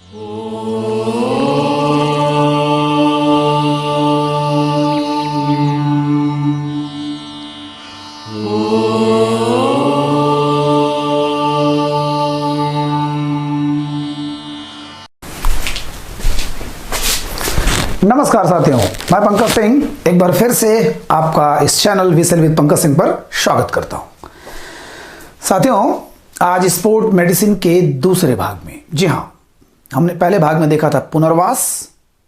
नमस्कार साथियों, मैं पंकज सिंह एक बार फिर से आपका इस channel whistle with Pankaj Singh पर स्वागत करता हूं। साथियों, आज स्पोर्ट मेडिसिन के दूसरे भाग में, जी हां, हमने पहले भाग में देखा था पुनर्वास।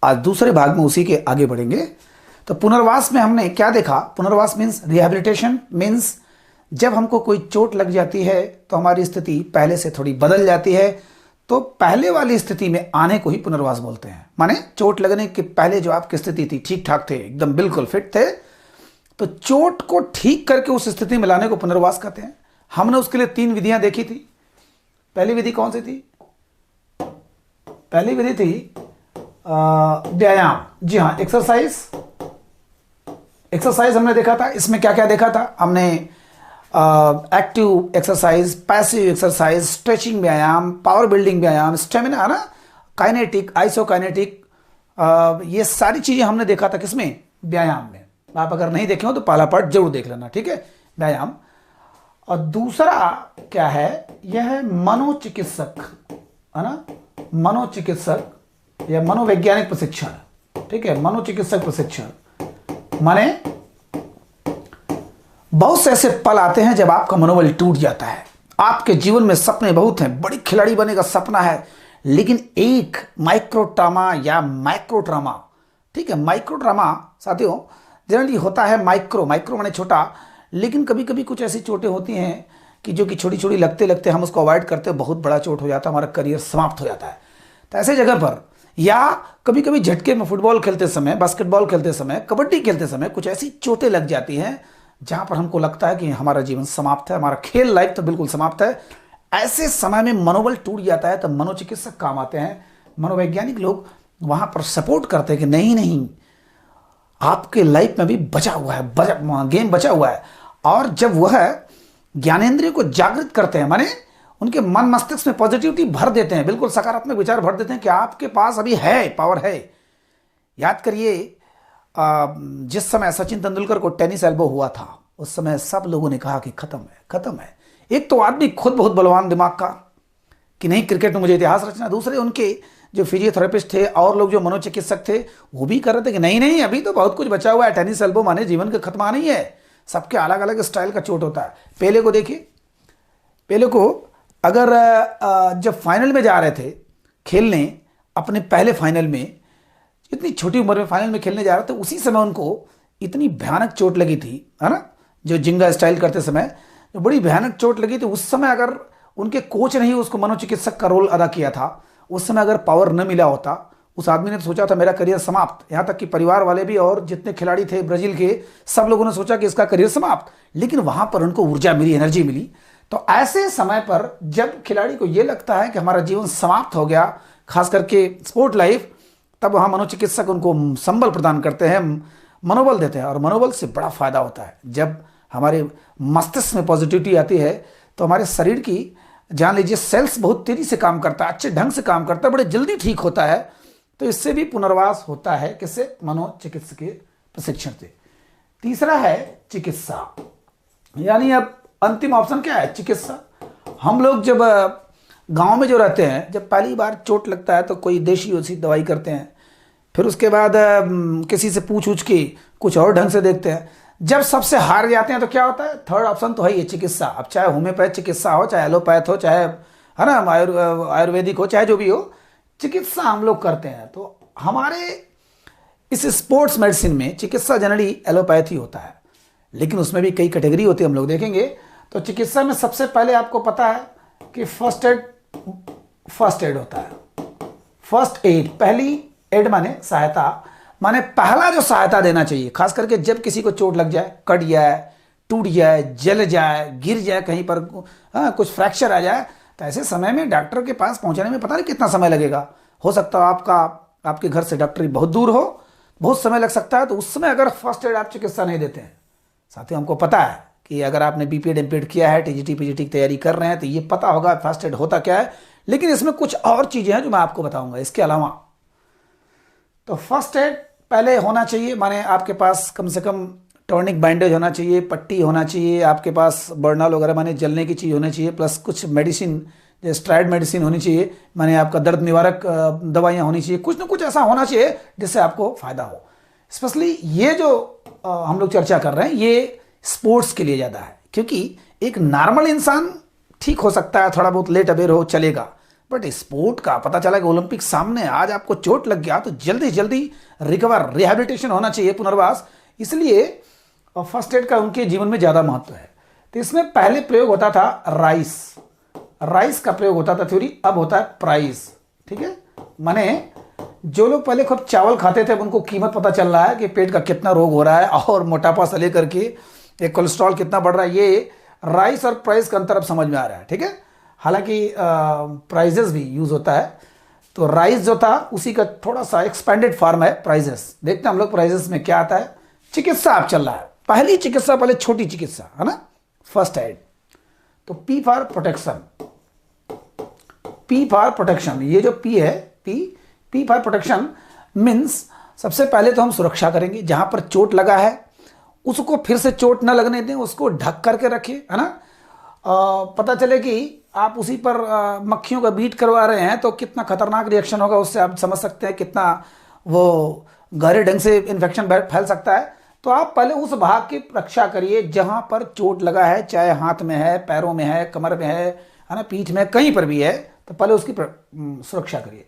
आज दूसरे भाग में उसी के आगे बढ़ेंगे। तो पुनर्वास में हमने क्या देखा? पुनर्वास मीन्स रिहैबिलिटेशन, मीन्स जब हमको कोई चोट लग जाती है तो हमारी स्थिति पहले से थोड़ी बदल जाती है, तो पहले वाली स्थिति में आने को ही पुनर्वास बोलते हैं। माने चोट लगने के पहले जो आपकी स्थिति थी, ठीक ठाक थे, एकदम बिल्कुल फिट थे, तो चोट को ठीक करके उस स्थिति में लाने को पुनर्वास कहते हैं। हमने उसके लिए 3 विधियां देखी थी। पहली विधि कौन सी थी? पहली विधि थी व्यायाम। जी हाँ, एक्सरसाइज हमने देखा था। इसमें क्या क्या देखा था हमने? Active exercise, passive exercise, stretching व्यायाम, पावर बिल्डिंग व्यायाम, स्टेमिना, ना, काइनेटिक, आइसोकाइनेटिक, ये सारी चीजें हमने देखा था किसमें? व्यायाम में। आप अगर नहीं देखे हो तो पहला पार्ट जरूर देख लेना, ठीक है? व्यायाम। और दूसरा क्या है? यह है मनोचिकित्सक, है ना, मनोचिकित्सक या मनोवैज्ञानिक प्रशिक्षण, ठीक है? मनोचिकित्सक प्रशिक्षण माने बहुत से ऐसे पल आते हैं जब आपका मनोबल टूट जाता है। आपके जीवन में सपने बहुत हैं, बड़ी खिलाड़ी बनने का सपना है, लेकिन एक माइक्रो ट्रामा या माइक्रो ट्रामा, ठीक है, माइक्रो ट्रामा साथियों जनरली होता है माइक्रो माने छोटा, लेकिन कभी कभी कुछ ऐसी चोटें होती हैं कि जो कि छोटी छोटी लगते लगते हम उसको अवॉइड करते हैं, बहुत बड़ा चोट हो जाता है, हमारा करियर समाप्त हो जाता है। तो ऐसे जगह पर, या कभी कभी झटके में फुटबॉल खेलते समय, बास्केटबॉल खेलते समय, कबड्डी खेलते समय कुछ ऐसी चोटें लग जाती हैं जहां पर हमको लगता है कि हमारा जीवन समाप्त है, हमारा खेल लाइफ तो बिल्कुल समाप्त है। ऐसे समय में मनोबल टूट जाता है, तो मनोचिकित्सक काम आते हैं। मनोवैज्ञानिक लोग वहां पर सपोर्ट करते हैं कि नहीं नहीं, आपके लाइफ में भी बचा हुआ है, गेम बचा हुआ है। और जब वह ज्ञानेंद्रिय को जागृत करते हैं, माने उनके मन मस्तिष्क में पॉजिटिविटी भर देते हैं, बिल्कुल सकारात्मक विचार भर देते हैं कि आपके पास अभी है, पावर है। याद करिए, जिस समय सचिन तेंदुलकर को टेनिस एल्बो हुआ था, उस समय सब लोगों ने कहा कि खत्म है। एक तो आदमी खुद बहुत बलवान दिमाग का कि नहीं, क्रिकेट में मुझे इतिहास रचना। दूसरे उनके जो फिजियोथेरेपिस्ट थे और लोग जो मनोचिकित्सक थे, वो भी कर रहे थे कि नहीं नहीं, अभी तो बहुत कुछ बचा हुआ है। टेनिस एल्बो माने जीवन का खत्मा नहीं है। सबके अलग अलग स्टाइल का चोट होता है। पेले को देखिए, पेले को अगर जब फाइनल में जा रहे थे खेलने, अपने पहले फाइनल में, इतनी छोटी उम्र में फाइनल में खेलने जा रहे थे, उसी समय उनको इतनी भयानक चोट लगी थी, है ना, जो जिंगा स्टाइल करते समय जो बड़ी भयानक चोट लगी थी। उस समय अगर उनके कोच ने ही उसको मनोचिकित्सक का रोल अदा किया था, उस समय अगर पावर न मिला होता, उस आदमी ने तो सोचा था मेरा करियर समाप्त। यहाँ तक कि परिवार वाले भी और जितने खिलाड़ी थे ब्राजील के, सब लोगों ने सोचा कि इसका करियर समाप्त, लेकिन वहां पर उनको ऊर्जा मिली, एनर्जी मिली। तो ऐसे समय पर जब खिलाड़ी को यह लगता है कि हमारा जीवन समाप्त हो गया, खास करके स्पोर्ट लाइफ, तब वहाँ मनोचिकित्सक उनको संबल प्रदान करते हैं, मनोबल देते हैं। और मनोबल से बड़ा फायदा होता है। जब हमारे मस्तिष्क में पॉजिटिविटी आती है तो हमारे शरीर की, जान लीजिए, सेल्स बहुत तेजी से काम करता है, अच्छे ढंग से काम करता है, बड़े जल्दी ठीक होता है। तो इससे भी पुनर्वास होता है। किससे? मनोचिकित्सकीय प्रशिक्षण से। तीसरा है चिकित्सा, यानी अब अंतिम ऑप्शन क्या है? चिकित्सा। हम लोग जब गांव में जो रहते हैं, जब पहली बार चोट लगता है तो कोई देशी वैसी दवाई करते हैं, फिर उसके बाद किसी से पूछ के कुछ और ढंग से देखते हैं। जब सबसे हार जाते हैं तो क्या होता है? थर्ड ऑप्शन तो है ये, चिकित्सा। अब चाहे होम्योपैथ चिकित्सा हो, चाहे एलोपैथ हो, चाहे, है ना, आयुर्वेदिक हो, चाहे जो भी हो, चिकित्सा हम लोग करते हैं। तो हमारे इस स्पोर्ट्स मेडिसिन में चिकित्सा जनरली एलोपैथी होता है, लेकिन उसमें भी कई कैटेगरी होती है, हम लोग देखेंगे। तो चिकित्सा में सबसे पहले आपको पता है कि फर्स्ट एड होता है। फर्स्ट एड, पहली एड माने सहायता, माने पहला जो सहायता देना चाहिए, खास करके जब किसी को चोट लग जाए, कट जाए, टूट जाए, जल जाए, गिर जाए, कहीं पर कुछ फ्रैक्चर आ जाए, तो ऐसे समय में डॉक्टर के पास पहुंचने में पता नहीं कितना समय लगेगा। हो सकता है आपके घर से डॉक्टर बहुत दूर हो, बहुत समय लग सकता है। तो उस समय अगर फर्स्ट एड आप चिकित्सा नहीं देते हैं, साथ ही हमको पता है कि अगर आपने बीपीएड एमपीएड किया है, टीजीटी पीजीटी की तैयारी कर रहे हैं, तो ये पता होगा फर्स्ट एड होता क्या है। लेकिन इसमें कुछ और चीज़ें हैं जो मैं आपको बताऊंगा इसके अलावा। तो फर्स्ट एड पहले होना चाहिए, माने आपके पास कम से कम टॉनिक बैंडेज होना चाहिए, पट्टी होना चाहिए, आपके पास बर्नॉल वगैरह माने जलने की चीज़ होनी चाहिए, प्लस कुछ मेडिसिन जैसे स्टेरॉइड मेडिसिन होनी चाहिए, माने आपका दर्द निवारक दवाइयाँ होनी चाहिए, कुछ ना कुछ ऐसा होना चाहिए जिससे आपको फ़ायदा हो। स्पेशली ये जो हम लोग चर्चा कर रहे हैं ये स्पोर्ट्स के लिए ज़्यादा है, क्योंकि एक नॉर्मल इंसान ठीक हो सकता है, थोड़ा बहुत लेट अवेयर हो चलेगा, बट स्पोर्ट का पता चला कि ओलंपिक सामने आज आपको चोट लग गया तो जल्दी से जल्दी रिकवर रिहैबिलिटेशन होना चाहिए, पुनर्वास। इसलिए फर्स्ट एड का उनके जीवन में ज़्यादा महत्व है। तो इसमें पहले प्रयोग होता था राइस का प्रयोग होता था थ्योरी, अब होता है प्राइस। ठीक है, माने जो लोग पहले खूब चावल खाते थे अब उनको कीमत पता चल रहा है कि पेट का कितना रोग हो रहा है और मोटापा से लेकर के एक कोलेस्ट्रॉल कितना बढ़ रहा है, ये राइस और प्राइस का अंतर अब समझ में आ रहा है। ठीक है, हालांकि प्राइजेस भी यूज होता है, तो राइस जो था उसी का थोड़ा सा एक्सपेंडेड फॉर्म है प्राइजेस। देखते हैं हम लोग प्राइजेस में क्या आता है। चिकित्सा अब चल रहा है, पहली चिकित्सा पहले छोटी चिकित्सा है ना, फर्स्ट एड। तो P for protection, P for protection, ये जो पी है पी फॉर प्रोटेक्शन मीन्स सबसे पहले तो हम सुरक्षा करेंगे, जहां पर चोट लगा है उसको फिर से चोट न लगने दें, उसको ढक करके रखिए, है ना। पता चले कि आप उसी पर मक्खियों का बीट करवा रहे हैं तो कितना खतरनाक रिएक्शन होगा, उससे आप समझ सकते हैं कितना वो गहरे ढंग से इन्फेक्शन फैल सकता है। तो आप पहले उस भाग की रक्षा करिए जहां पर चोट लगा है, चाहे हाथ में है, पैरों में है, कमर में है ना, पीठ में, कहीं पर भी है, तो पहले उसकी सुरक्षा करिए।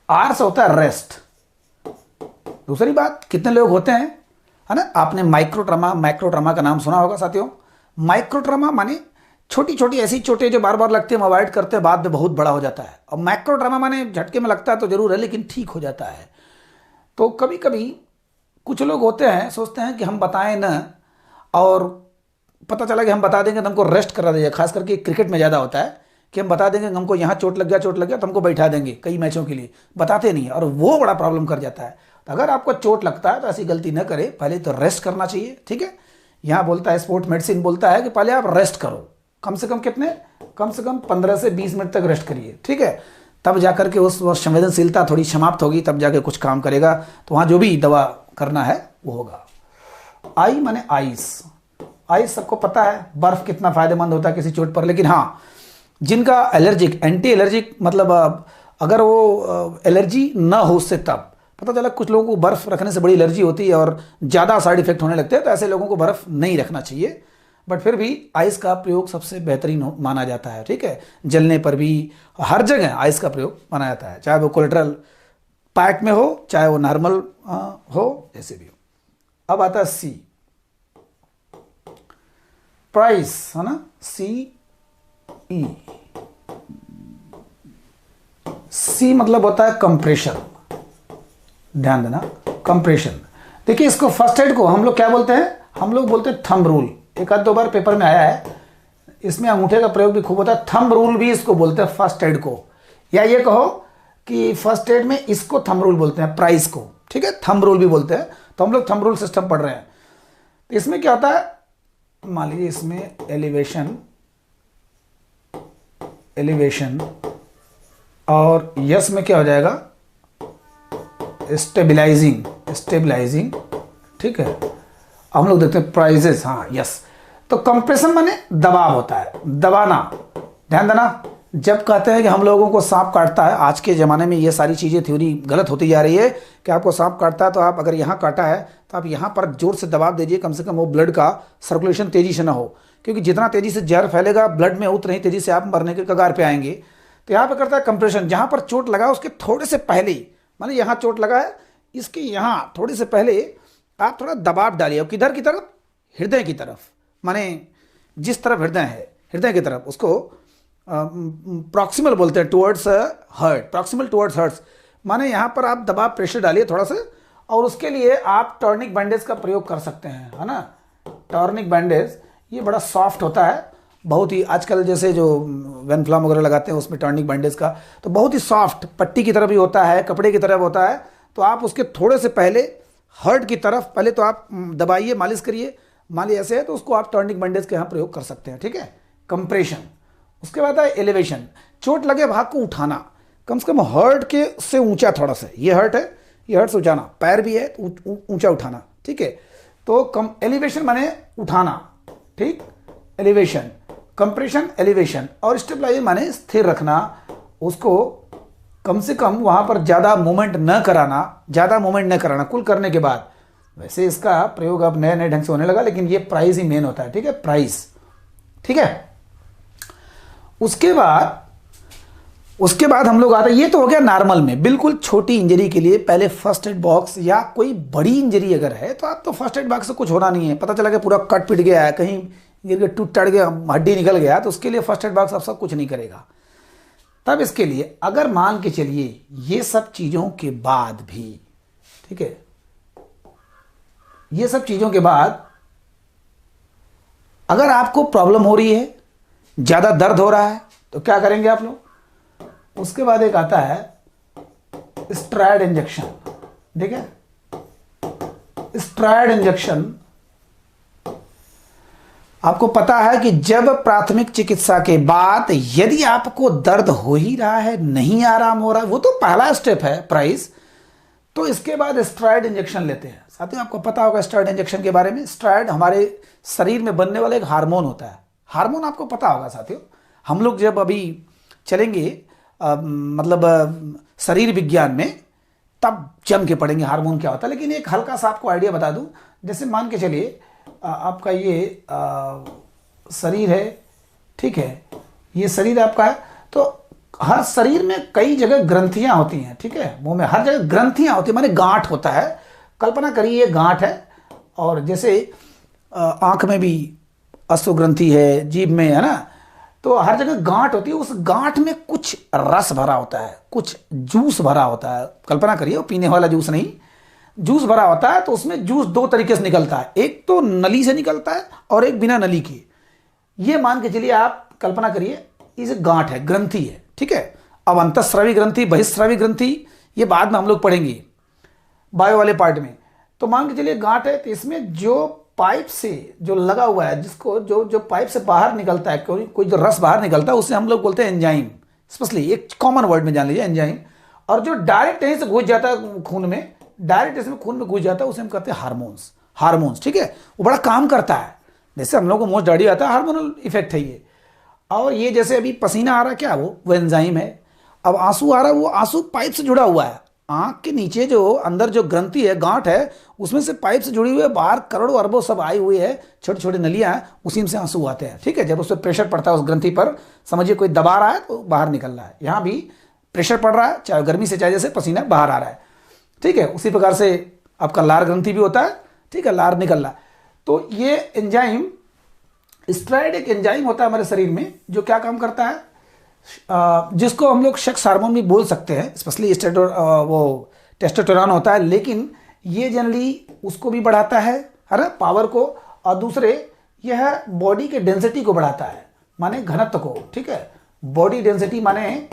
आर से होता है रेस्ट। दूसरी बात, कितने लोग होते हैं, है ना, आपने माइक्रो ट्रमा का नाम सुना होगा साथियों। माइक्रो ट्रमा माने छोटी छोटी ऐसी चोटें जो बार बार लगती है, हम अवॉइड करते हैं, बाद में बहुत बड़ा हो जाता है। और मैक्रो ट्रमा माने झटके में लगता है तो जरूर है लेकिन ठीक हो जाता है। तो कभी कभी कुछ लोग होते हैं सोचते हैं कि हम बताएं ना, और पता चला कि हम बता देंगे तो हमको रेस्ट करा देंगे। खास करके क्रिकेट में ज़्यादा होता है कि हम बता देंगे हमको यहाँ चोट लग गया तो हमको बैठा देंगे कई मैचों के लिए, बताते नहीं और वो बड़ा प्रॉब्लम कर जाता है। तो अगर आपको चोट लगता है तो ऐसी गलती न करें, पहले तो रेस्ट करना चाहिए। ठीक है, यहाँ बोलता है स्पोर्ट मेडिसिन बोलता है कि पहले आप रेस्ट करो, कम से कम कितने, कम से कम 15 से 20 मिनट तक रेस्ट करिए। ठीक है, तब जाकर के उस संवेदनशीलता थोड़ी समाप्त होगी, तब जाके कुछ काम करेगा, तो वहाँ जो भी दवा करना है वो होगा। आई माने आइस, आइस सबको पता है बर्फ कितना फायदेमंद होता है किसी चोट पर, लेकिन हाँ जिनका एलर्जिक, एंटी एलर्जिक मतलब अगर वो एलर्जी ना हो उससे, तब पता चला कुछ लोगों को बर्फ रखने से बड़ी एलर्जी होती है और ज़्यादा साइड इफेक्ट होने लगते हैं, तो ऐसे लोगों को बर्फ नहीं रखना चाहिए। बट फिर भी आइस का प्रयोग सबसे बेहतरीन माना जाता है। ठीक है, जलने पर भी हर जगह आइस का प्रयोग माना जाता है, चाहे वो कोलेट्रल पैक में हो चाहे वो नॉर्मल हो, जैसे भी हो। अब आता है सी, प्राइस, है ना, CE। सी मतलब होता है कंप्रेशन, ध्यान देना, कंप्रेशन। देखिए इसको फर्स्ट एड को हम लोग क्या बोलते हैं, हम लोग बोलते हैं थंब रूल। एक आध दो बार पेपर में आया है, इसमें अंगूठे का प्रयोग भी खूब होता है, थंब रूल भी इसको बोलते हैं फर्स्ट एड को। या ये कहो कि फर्स्ट एड में इसको थंब रूल बोलते हैं, प्राइस को। ठीक है, थंब रूल भी बोलते हैं, तो हम लोग थंब रूल सिस्टम पढ़ रहे हैं। तो इसमें क्या होता है, मान लीजिए इसमें एलिवेशन और यस में क्या हो जाएगा, स्टेबलाइजिंग। ठीक है, हम लोग देखते हैं प्राइजेस, हाँ यस। तो कंप्रेशन माने दबाव होता है, दबाना। ध्यान देना, जब कहते हैं कि हम लोगों को सांप काटता है, आज के ज़माने में ये सारी चीज़ें थ्योरी गलत होती जा रही है कि आपको सांप काटता है तो आप अगर यहाँ काटा है तो आप यहाँ पर जोर से दबाव दीजिए, कम से कम वो ब्लड का सर्कुलेशन तेज़ी से ना हो, क्योंकि जितना तेज़ी से जहर फैलेगा ब्लड में उतना ही तेज़ी से आप मरने के कगार पे आएंगे। तो यहाँ पर करता है कंप्रेशन, जहाँ पर चोट लगा उसके थोड़े से पहले, माने यहाँ चोट लगा है इसके यहाँ थोड़े से पहले आप थोड़ा दबाव डालिए। और किधर की तरफ, हृदय की तरफ, माने जिस तरफ हृदय है हृदय की तरफ, उसको प्रॉक्सिमल बोलते हैं, towards heart, proximal towards heart, माने यहाँ पर आप दबाव प्रेशर डालिए थोड़ा सा। और उसके लिए आप टॉर्निक बैंडेज का प्रयोग कर सकते हैं, है ना। टॉर्निक बैंडेज ये बड़ा सॉफ्ट होता है, बहुत ही, आजकल जैसे जो वेनफ्लैम वगैरह लगाते हैं उसमें टॉर्निक बैंडेज का, तो बहुत ही सॉफ्ट पट्टी की तरह भी होता है, कपड़े की तरह होता है। तो आप उसके थोड़े से पहले हार्ट की तरफ पहले तो आप दबाइए, मालिश करिए, मान लीजिए ऐसे है तो उसको आप टॉर्निक बैंडेज के यहाँ प्रयोग कर सकते हैं। ठीक है, कंप्रेशन, उसके बाद है एलिवेशन, चोट लगे भाग को उठाना, कम से कम हर्ट के से ऊंचा थोड़ा सा, ये हर्ट है, ये हर्ट से उठाना, पैर भी है तो ऊंचा उठाना, ठीक है। तो कम एलिवेशन माने उठाना, ठीक, एलिवेशन, कंप्रेशन, एलिवेशन, और स्टेबलाइजेशन माने स्थिर रखना, उसको कम से कम वहां पर ज़्यादा मूवमेंट न कराना, कुल करने के बाद। वैसे इसका प्रयोग अब नए नए ढंग से होने लगा, लेकिन ये प्राइस ही मेन होता है, ठीक है, प्राइस, ठीक है। उसके बाद हम लोग आते हैं, ये तो हो गया नॉर्मल में, बिल्कुल छोटी इंजरी के लिए पहले फर्स्ट एड बॉक्स, या कोई बड़ी इंजरी अगर है तो आप तो फर्स्ट एड बॉक्स से कुछ होना नहीं है, पता चला कि पूरा कट पिट गया है, कहीं गिर के टूट टट गया, हड्डी निकल गया, तो उसके लिए फर्स्ट एड बॉक्स अब सब कुछ नहीं करेगा। तब इसके लिए अगर मान के चलिए ये सब चीज़ों के बाद भी, ठीक है, ये सब चीज़ों के बाद अगर आपको प्रॉब्लम हो रही है, ज़्यादा दर्द हो रहा है, तो क्या करेंगे आप लोग? उसके बाद एक आता है स्टेरॉयड इंजेक्शन, ठीक है। स्टेरॉयड इंजेक्शन, आपको पता है कि जब प्राथमिक चिकित्सा के बाद यदि आपको दर्द हो ही रहा है, नहीं आराम हो रहा है, वो तो पहला स्टेप है प्राइस, तो इसके बाद स्टेरॉयड इंजेक्शन लेते हैं। साथियों आपको पता होगा स्टेरॉयड इंजेक्शन के बारे में। स्टेरॉयड हमारे शरीर में बनने वाला एक हार्मोन होता है, हार्मोन आपको पता होगा साथियों। हम लोग जब अभी चलेंगे मतलब शरीर विज्ञान में, तब जम के पढ़ेंगे हार्मोन क्या होता है, लेकिन एक हल्का सा आपको आइडिया बता दूं। जैसे मान के चलिए आपका ये शरीर है, ठीक है, ये शरीर आपका है, तो हर शरीर में कई जगह ग्रंथियां होती हैं, ठीक है, मुंह में हर जगह ग्रंथियां होती हैं, माने गांठ होता है। कल्पना करिए गांठ है, और जैसे आंख में भी अश्रु ग्रंथि है, जीभ में है ना, तो हर जगह गांठ होती है। उस गांठ में कुछ रस भरा होता है, कुछ जूस भरा होता है। कल्पना करिए, वो पीने वाला जूस नहीं, जूस भरा होता है। तो उसमें जूस दो तरीके से निकलता है, एक तो नली से निकलता है और एक बिना नली के। ये मान के चलिए आप कल्पना करिए, इस गांठ है, ग्रंथि है, ठीक है। अब अंतःस्रावी ग्रंथि, बहिःस्रावी ग्रंथि, ये बाद में हम लोग पढ़ेंगे बायो वाले पार्ट में। तो मान के चलिए गांठ है, तो इसमें जो पाइप से जो लगा हुआ है, जिसको जो पाइप से बाहर निकलता है, कोई जो रस बाहर निकलता है, उसे हम लोग बोलते हैं एंजाइम। स्पेशली एक कॉमन वर्ड में जान लीजिए, एंजाइम। और जो डायरेक्ट यहीं से घुस जाता है खून में, डायरेक्ट इसमें खून में घुस जाता है, उसे हम कहते हैं हार्मोन्स, ठीक है। वो बड़ा काम करता है, जैसे हम लोग को मोस्ट दाढ़ी आता है, हार्मोनल इफेक्ट है ये। और ये जैसे अभी पसीना आ रहा है, क्या वो एंजाइम है। अब आंसू आ रहा है, वो आंसू पाइप से जुड़ा हुआ है। आंख के नीचे जो अंदर जो ग्रंथि है, गांठ है, उसमें से पाइप से जुड़ी हुई है, बाहर करोड़ों अरबों सब आई हुई है, छोटे छोटे नलियां हैं, उसी में से आंसू आते हैं, ठीक है। जब उस पर प्रेशर पड़ता है उस ग्रंथि पर, समझिए कोई दबा रहा है तो बाहर निकल रहा है। यहाँ भी प्रेशर पड़ रहा है, चाहे गर्मी से चाहे जैसे पसीना बाहर आ रहा है, ठीक है। उसी प्रकार से आपका लार ग्रंथि भी होता है, ठीक है, लार निकल रहा है। तो ये एंजाइम, स्टेरॉयड एक एंजाइम होता है हमारे शरीर में, जो क्या काम करता है, जिसको हम लोग सेक्स हार्मोन भी बोल सकते हैं। स्पेशली वो टेस्टोस्टेरोन होता है, लेकिन ये जनरली उसको भी बढ़ाता है ना, पावर को। और दूसरे यह बॉडी के डेंसिटी को बढ़ाता है, माने घनत्व को, ठीक है। बॉडी डेंसिटी माने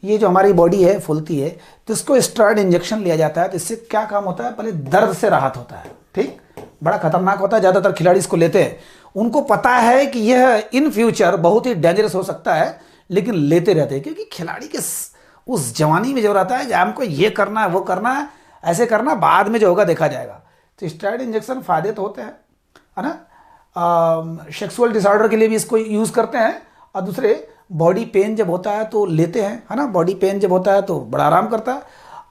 ये जो हमारी बॉडी है फूलती है, तो इसको स्टेरॉयड इंजेक्शन लिया जाता है। तो इससे क्या काम होता है, पहले दर्द से राहत होता है, ठीक, बड़ा खतरनाक होता है। ज़्यादातर खिलाड़ी इसको लेते हैं, उनको पता है कि यह इन फ्यूचर बहुत ही डेंजरस हो सकता है, लेकिन लेते रहते हैं, क्योंकि खिलाड़ी के उस जवानी में जो रहता है कि हमको ये करना है, वो करना है, ऐसे करना, बाद में जो होगा देखा जाएगा। तो स्टेरॉयड इंजेक्शन फायदे तो होते हैं, है ना। सेक्सुअल डिसऑर्डर के लिए भी इसको यूज़ करते हैं। और दूसरे बॉडी पेन जब होता है तो लेते हैं, है ना। बॉडी पेन जब होता है तो बड़ा आराम करता है।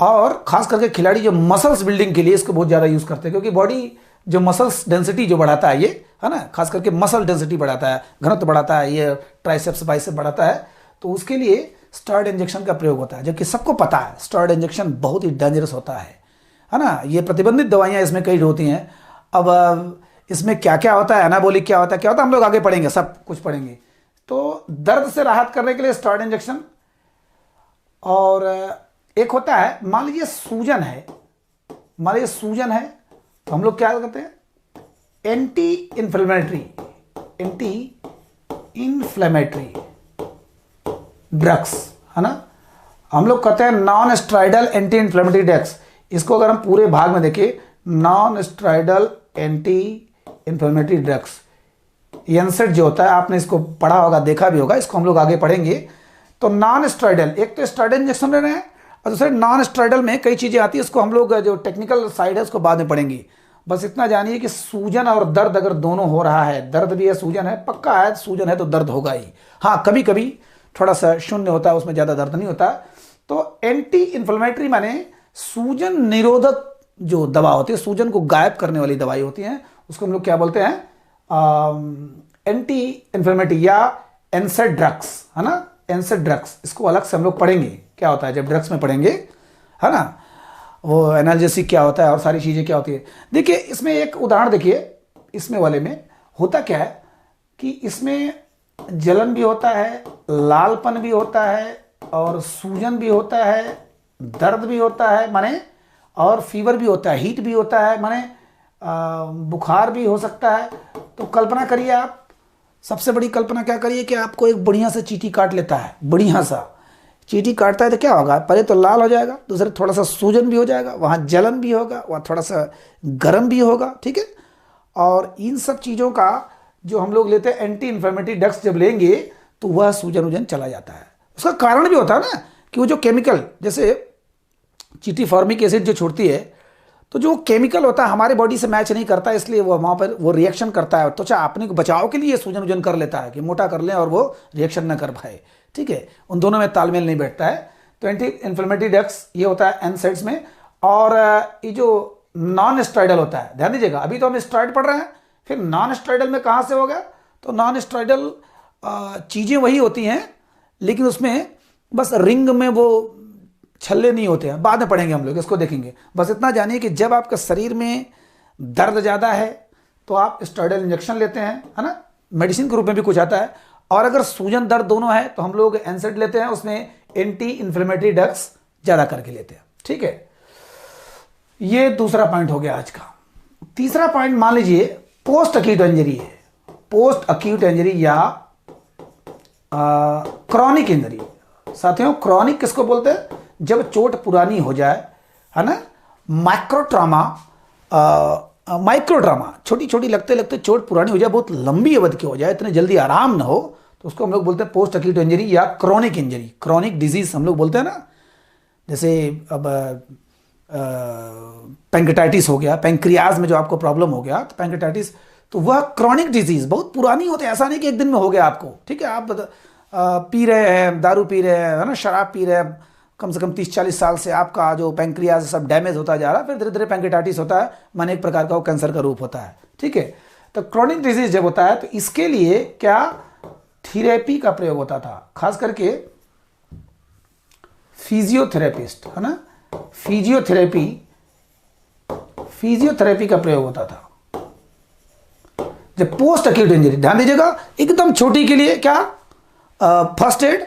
और खास करके खिलाड़ी जो मसल्स बिल्डिंग के लिए इसको बहुत ज़्यादा यूज़ करते हैं, क्योंकि बॉडी जो मसल्स डेंसिटी जो बढ़ाता है ये, है ना, खास करके मसल डेंसिटी बढ़ाता है, घनत्व बढ़ाता है, ये ट्राइसेप्स बाइसेप बढ़ाता है। तो उसके लिए स्टेरॉयड इंजेक्शन का प्रयोग होता है, जबकि सबको पता है स्टेरॉयड इंजेक्शन बहुत ही डेंजरस होता है ना। ये प्रतिबंधित दवाइयाँ इसमें कई होती हैं। अब इसमें क्या क्या होता है, एनाबॉलिक क्या होता है हम लोग आगे पढ़ेंगे, सब कुछ पढ़ेंगे। तो दर्द से राहत करने के लिए स्टेरॉयड इंजेक्शन। और एक होता है, मान लीजिए सूजन है, तो हम लोग क्या करते हैं, एंटी इन्फ्लेमेटरी ड्रग्स, है ना। हम लोग कहते हैं non steroidal anti inflammatory drugs. इसको अगर हम पूरे भाग में देखें, non steroidal anti inflammatory drugs, एनसेड जो होता है, आपने इसको पढ़ा होगा, देखा भी होगा, इसको हम लोग आगे पढ़ेंगे। तो नॉन स्टेरॉइडल, एक तो स्टेरॉइडल इंजेक्शन ले रहे हैं और दूसरे नॉन स्टेरॉइडल में कई चीज़ें आती है, इसको हम लोग जो टेक्निकल साइड है उसको बाद में पढ़ेंगे। बस इतना जानिए कि सूजन और दर्द अगर दोनों हो रहा है, दर्द भी है सूजन है, पक्का है सूजन है तो दर्द होगा ही। हाँ, कभी कभी थोड़ा सा शून्य होता है, उसमें ज़्यादा दर्द नहीं होता। तो एंटी इन्फ्लेमेटरी माने सूजन निरोधक जो दवा होती है, सूजन को गायब करने वाली दवाई होती है, उसको हम लोग क्या बोलते हैं, एंटी इन्फ्लेमेटरी या एनसेड ड्रग्स, है ना, एनसेड ड्रग्स। इसको अलग से हम लोग पढ़ेंगे क्या होता है जब ड्रग्स में पढ़ेंगे, है ना, वो एनाल्जेसिक क्या होता है और सारी चीज़ें क्या होती है। देखिए इसमें एक उदाहरण देखिए, इसमें वाले में होता क्या है कि इसमें जलन भी होता है, लालपन भी होता है और सूजन भी होता है, दर्द भी होता है माने, और फीवर भी होता है, हीट भी होता है माने, बुखार भी हो सकता है। तो कल्पना करिए आप, सबसे बड़ी कल्पना क्या करिए कि आपको एक बढ़िया सा चींटी काट लेता है, बढ़िया सा चींटी काटता है तो क्या होगा, पहले तो लाल हो जाएगा, दूसरे थोड़ा सा सूजन भी हो जाएगा, वहाँ जलन भी होगा, वहाँ थोड़ा सा गर्म भी होगा, ठीक है। और इन सब चीज़ों का जो हम लोग लेते हैं एंटी इन्फ्लेमेटरी ड्रग्स जब लेंगे तो वह सूजन वूजन चला जाता है। उसका कारण भी होता है ना कि वो जो केमिकल, जैसे चींटी फॉर्मिक एसिड जो छोड़ती है, तो जो केमिकल होता है हमारे बॉडी से मैच नहीं करता, इसलिए वो वहाँ पर वो रिएक्शन करता है। त्वचा अपने को बचाव के लिए सूजन वूजन कर लेता है कि मोटा कर लें और वो रिएक्शन ना कर पाए, ठीक है। उन दोनों में तालमेल नहीं बैठता है। तो एंटी इन्फ्लेमेटरी ड्रग्स ये होता है एनसेड्स में। और ये जो नॉन स्टेरॉइडल होता है, ध्यान दीजिएगा, अभी तो हम स्टेरॉइड पढ़ रहे हैं, फिर नॉन स्टेरॉइडल में कहाँ से हो गया, तो नॉन स्टेरॉइडल चीज़ें वही होती हैं लेकिन उसमें बस रिंग में वो छल्ले नहीं होते हैं, बाद में पढ़ेंगे हम लोग, इसको देखेंगे। बस इतना जानिए कि जब आपके शरीर में दर्द ज़्यादा है तो आप स्टेरॉइडल इंजेक्शन लेते हैं, है ना, मेडिसिन के रूप में भी कुछ आता है। और अगर सूजन दर्द दोनों है तो हम लोग एनसेड लेते हैं, उसमें एंटी इन्फ्लेमेटरी ड्रग्स ज़्यादा करके लेते हैं, ठीक है। ये दूसरा पॉइंट हो गया आज का। तीसरा पॉइंट मान लीजिए पोस्ट अक्यूट इंजरी है, पोस्ट अक्यूट इंजरी या क्रॉनिक इंजरी। साथियों क्रॉनिक किसको बोलते हैं, जब चोट पुरानी हो जाए, है ना, माइक्रो ट्रॉमा, छोटी छोटी लगते लगते चोट पुरानी हो जाए, बहुत लंबी अवधि की हो जाए, इतने जल्दी आराम ना हो, तो उसको हम लोग बोलते हैं पोस्ट अक्यूट इंजरी या क्रॉनिक इंजरी, क्रॉनिक डिजीज हम लोग बोलते हैं ना। जैसे अब पैंक्रेटाइटिस हो गया, पैंक्रियाज में जो आपको प्रॉब्लम हो गया तो पैंक्रेटाइटिस, तो वह क्रॉनिक डिजीज बहुत पुरानी होती है, ऐसा नहीं कि एक दिन में हो गया आपको, ठीक है। आप पी रहे हैं, दारू पी रहे हैं, है ना, शराब पी रहे हैं, कम से कम 30-40 साल से आपका जो पैंक्रियाज सब डैमेज होता जा रहा है, फिर धीरे धीरे पैंक्रेटाइटिस होता है, माने एक प्रकार का वो कैंसर का रूप होता है, ठीक है। तो क्रॉनिक डिजीज जब होता है तो इसके लिए क्या थेरेपी का प्रयोग होता था, खास करके फिजियोथेरेपिस्ट, है ना, फिजियोथेरेपी का प्रयोग होता था जब पोस्ट अक्यूट इंजरी। ध्यान दीजिएगा, एकदम छोटी के लिए क्या फर्स्ट एड,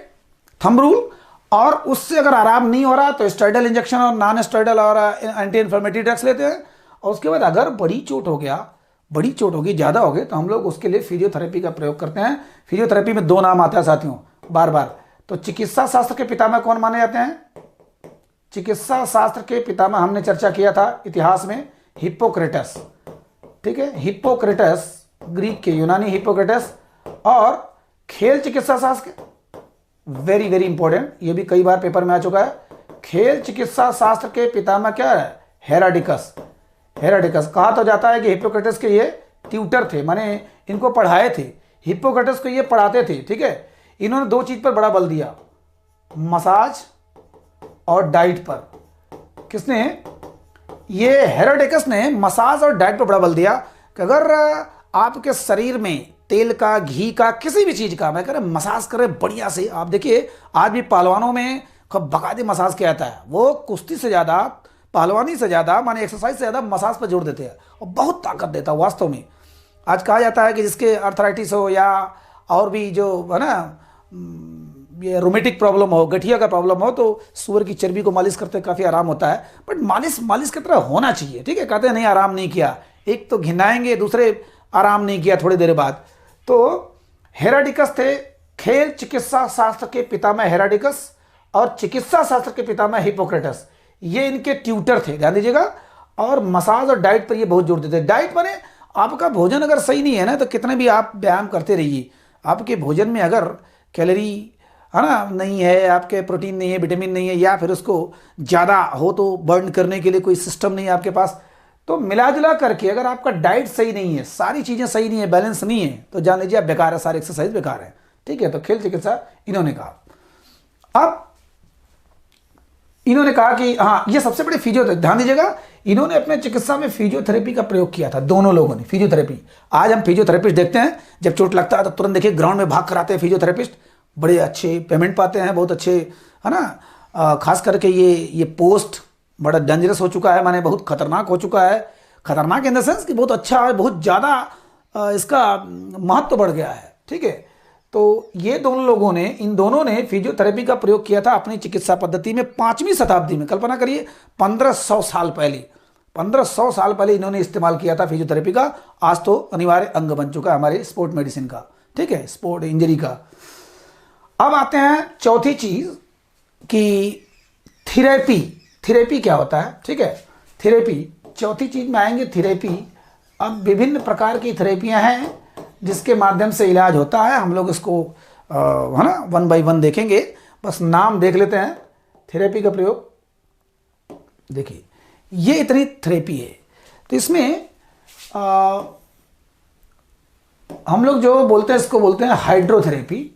थंब रूल, और उससे अगर आराम नहीं हो रहा तो स्टेरॉइडल इंजेक्शन और नॉन स्टेरॉइडल और एंटी इन्फ्लेमेटरी ड्रग्स लेते हैं। और उसके बाद अगर बड़ी चोट हो गई, ज़्यादा हो गई, तो हम लोग उसके लिए फिजियोथेरेपी का प्रयोग करते हैं। फिजियोथेरेपी में 2 नाम आता है साथियों बार बार। तो चिकित्सा शास्त्र के पितामह कौन माने जाते हैं, चिकित्सा शास्त्र के पितामह हमने चर्चा किया था इतिहास में, हिप्पोक्रेटस, ठीक है, हिप्पोक्रेटस ग्रीक के, यूनानी हिप्पोक्रेटस। और खेल चिकित्सा शास्त्र के, वेरी वेरी इंपॉर्टेंट, ये भी कई बार पेपर में आ चुका है, खेल चिकित्सा शास्त्र के पितामह क्या है, हेरोडिकस। कहा तो जाता है कि हिप्पोक्रेटस के ये ट्यूटर थे, माने इनको पढ़ाए थे, हिप्पोक्रेटस को ये पढ़ाते थे, ठीक है। इन्होंने 2 चीज पर बड़ा बल दिया, मसाज और डाइट पर। किसने, ये हेरोडिकस ने मसाज और डाइट पर बड़ा बल दिया कि अगर आपके शरीर में तेल का, घी का, किसी भी चीज का, मैं कह रहा मसाज करें बढ़िया से। आप देखिए आज भी पहलवानों में खूब बकायदे मसाज किया जाता है, वो कुश्ती से ज्यादा, पहलवानी से ज्यादा, माने एक्सरसाइज से ज्यादा मसाज पर जोर देते हैं और बहुत ताकत देता है वास्तव में। आज कहा जाता है कि जिसके आर्थराइटिस हो या और भी जो है ना, ये रोमेटिक प्रॉब्लम हो, गठिया का प्रॉब्लम हो, तो सूअर की चर्बी को मालिश करते काफ़ी आराम होता है। बट मालिश की तरह होना चाहिए, ठीक है। कहते हैं नहीं आराम नहीं किया, एक तो घिनाएंगे, दूसरे आराम नहीं किया थोड़ी देर बाद। तो हेरोडिकस थे खेल चिकित्सा शास्त्र के पितामह हेरोडिकस, और चिकित्सा शास्त्र के पितामह हिप्पोक्रेटस, ये इनके ट्यूटर थे, ध्यान दीजिएगा। और मसाज और डाइट पर ये बहुत जोर देते। डाइट माने आपका भोजन अगर सही नहीं है ना, तो कितने भी आप व्यायाम करते रहिए, आपके भोजन में अगर कैलोरी है ना नहीं है, आपके प्रोटीन नहीं है, विटामिन नहीं है, या फिर उसको ज़्यादा हो तो बर्न करने के लिए कोई सिस्टम नहीं है आपके पास, तो मिला जुला करके अगर आपका डाइट सही नहीं है, सारी चीज़ें सही नहीं है, बैलेंस नहीं है, तो जान लीजिए आप बेकार है, सारी एक्सरसाइज बेकार है। ठीक है, तो खेल चिकित्सा इन्होंने कहा। अब इन्होंने कहा कि हाँ, ये सबसे बड़ी फिजियोथेरेपी, ध्यान दीजिएगा, इन्होंने अपने चिकित्सा में फिजियोथेरेपी का प्रयोग किया था, दोनों लोगों ने फिजियोथेरेपी। आज हम फिजियोथेरेपिस्ट देखते हैं, जब चोट लगता है तो तुरंत देखिए ग्राउंड में भाग कर आते हैं फिजियोथेरेपिस्ट, बड़े अच्छे पेमेंट पाते हैं, बहुत अच्छे, है ना। खास करके ये पोस्ट बड़ा डेंजरस हो चुका है, माने बहुत खतरनाक हो चुका है। खतरनाक इन द सेंस कि बहुत अच्छा है, बहुत ज़्यादा इसका महत्व बढ़ गया है। ठीक है, तो ये दोनों लोगों ने, इन दोनों ने फिजियोथेरेपी का प्रयोग किया था अपनी चिकित्सा पद्धति में 5वीं शताब्दी में। कल्पना करिए 1500 साल पहले, 1500 साल पहले इन्होंने इस्तेमाल किया था फिजियोथेरेपी का। आज तो अनिवार्य अंग बन चुका है हमारे स्पोर्ट मेडिसिन का। ठीक है, स्पोर्ट इंजरी का। अब आते हैं चौथी चीज कि थेरेपी। थेरेपी क्या होता है? ठीक है, थेरेपी, चौथी चीज में आएंगे थेरेपी। अब विभिन्न प्रकार की थेरेपियां हैं जिसके माध्यम से इलाज होता है। हम लोग इसको है ना 1 बाय 1 देखेंगे, बस नाम देख लेते हैं। थेरेपी का प्रयोग देखिए, ये इतनी थेरेपी है, तो इसमें हम लोग जो बोलते हैं इसको बोलते हैं हाइड्रोथेरेपी।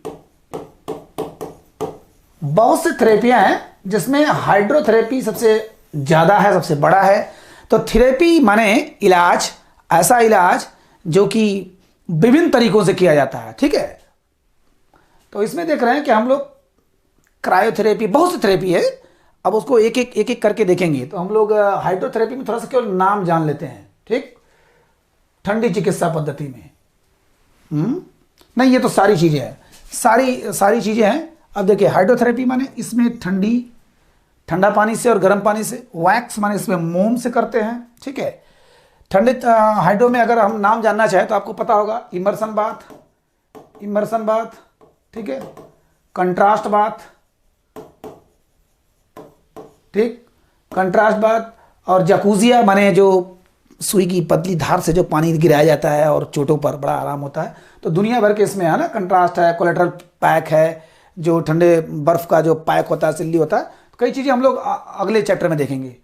बहुत सी थेरेपियां हैं जिसमें हाइड्रोथेरेपी सबसे ज्यादा है, सबसे बड़ा है। तो थेरेपी माने इलाज, ऐसा इलाज जो कि विभिन्न तरीकों से किया जाता है। ठीक है, तो इसमें देख रहे हैं कि हम लोग क्रायोथेरेपी, बहुत सी थेरेपी है, अब उसको एक एक करके देखेंगे। तो हम लोग हाइड्रोथेरेपी में थोड़ा सा केवल नाम जान लेते हैं। ठीक, ठंडी चिकित्सा पद्धति में नहीं, ये तो सारी चीजें हैं, सारी चीजें हैं। अब देखिए हाइड्रोथेरेपी माने इसमें ठंडा पानी से और गर्म पानी से, वैक्स माने इसमें मोम से करते हैं। ठीक है, ठंडे हाइड्रो में अगर हम नाम जानना चाहें तो आपको पता होगा, इमर्सन बाथ, ठीक है, कंट्रास्ट बाथ, ठीक, कंट्रास्ट बाथ, और जकूजिया माने जो सुई की पतली धार से जो पानी गिराया जाता है और चोटों पर बड़ा आराम होता है। तो दुनिया भर के इसमें है ना, कंट्रास्ट है, कोलेट्रल पैक है, जो ठंडे बर्फ का जो पैक होता है, सिल्ली होता है। तो कई चीजें हम लोग अगले चैप्टर में देखेंगे।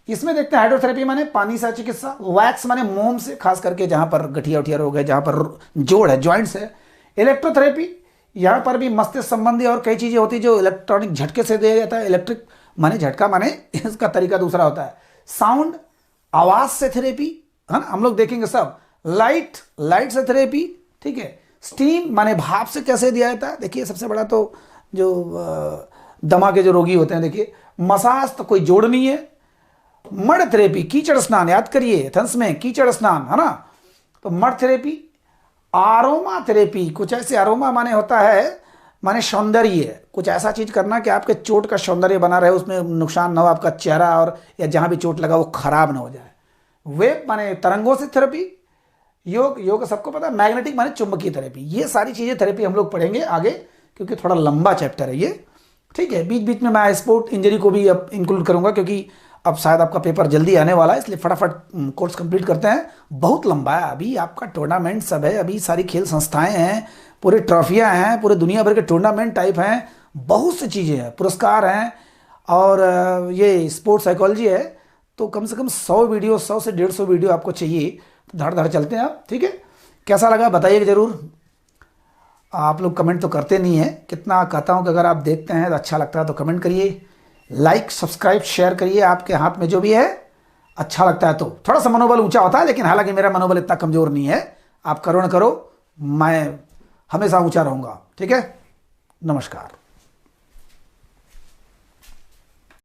इसमें देखते हैं हाइड्रोथेरेपी माने पानी से चिकित्सा, वैक्स माने मोम से, खास करके जहां पर गठिया उठिया रोग है, जहां पर जोड़ है, ज्वाइंट्स है। इलेक्ट्रोथेरेपी, यहां पर भी मस्तिष्क संबंधी और कई चीजें होती है जो इलेक्ट्रॉनिक झटके से दिया जाता है। इलेक्ट्रिक माने झटका, माने इसका तरीका दूसरा होता है। साउंड, आवाज से थेरेपी, है ना, हम लोग देखेंगे सब। लाइट से थेरेपी, ठीक है। स्टीम माने भाप से कैसे दिया जाता है, देखिए सबसे बड़ा तो जो दमा के जो रोगी होते हैं, देखिए। मसाज तो कोई जोड़ नहीं है। मड थेरेपी, कीचड़ स्नान, याद करिए एथेंस में कीचड़ स्नान, है ना, तो मड थेरेपी। आरोमा थेरेपी, कुछ ऐसे, आरोमा माने होता है माने सौंदर्य, कुछ ऐसा चीज करना कि आपके चोट का सौंदर्य बना रहे, उसमें नुकसान ना हो, आपका चेहरा और या जहां भी चोट लगा वो खराब ना हो जाए। वेव माने तरंगों से थेरेपी। योग सबको पता है। मैग्नेटिक माने चुंबकीय थेरेपी। ये सारी चीजें थेरेपी हम लोग पढ़ेंगे आगे, क्योंकि थोड़ा लंबा चैप्टर है ये। ठीक है, बीच बीच में मैं स्पोर्ट इंजरी को भी अब इंक्लूड करूंगा, क्योंकि अब शायद आपका पेपर जल्दी आने वाला है, इसलिए फटाफट कोर्स कंप्लीट करते हैं। बहुत लंबा है, अभी आपका टूर्नामेंट सब है, अभी सारी खेल संस्थाएं हैं, पूरे ट्रॉफियां हैं, पूरे दुनिया भर के टूर्नामेंट टाइप हैं, बहुत सी चीज़ें हैं, पुरस्कार हैं, और ये स्पोर्ट्स साइकोलॉजी है। तो कम से कम 100 वीडियो, 100 से 150 वीडियो आपको चाहिए। तो धड़ धड़ चलते हैं आप। ठीक है, कैसा लगा बताइए ज़रूर। आप लोग कमेंट तो करते नहीं है, कितना कहता हूँ कि अगर आप देखते हैं तो अच्छा लगता है तो कमेंट करिए, लाइक सब्सक्राइब शेयर करिए, आपके हाथ में जो भी है। अच्छा लगता है तो थोड़ा सा मनोबल ऊंचा होता है, लेकिन हालांकि मेरा मनोबल इतना कमजोर नहीं है। आप करो न करो, मैं हमेशा ऊंचा रहूंगा। ठीक है, नमस्कार।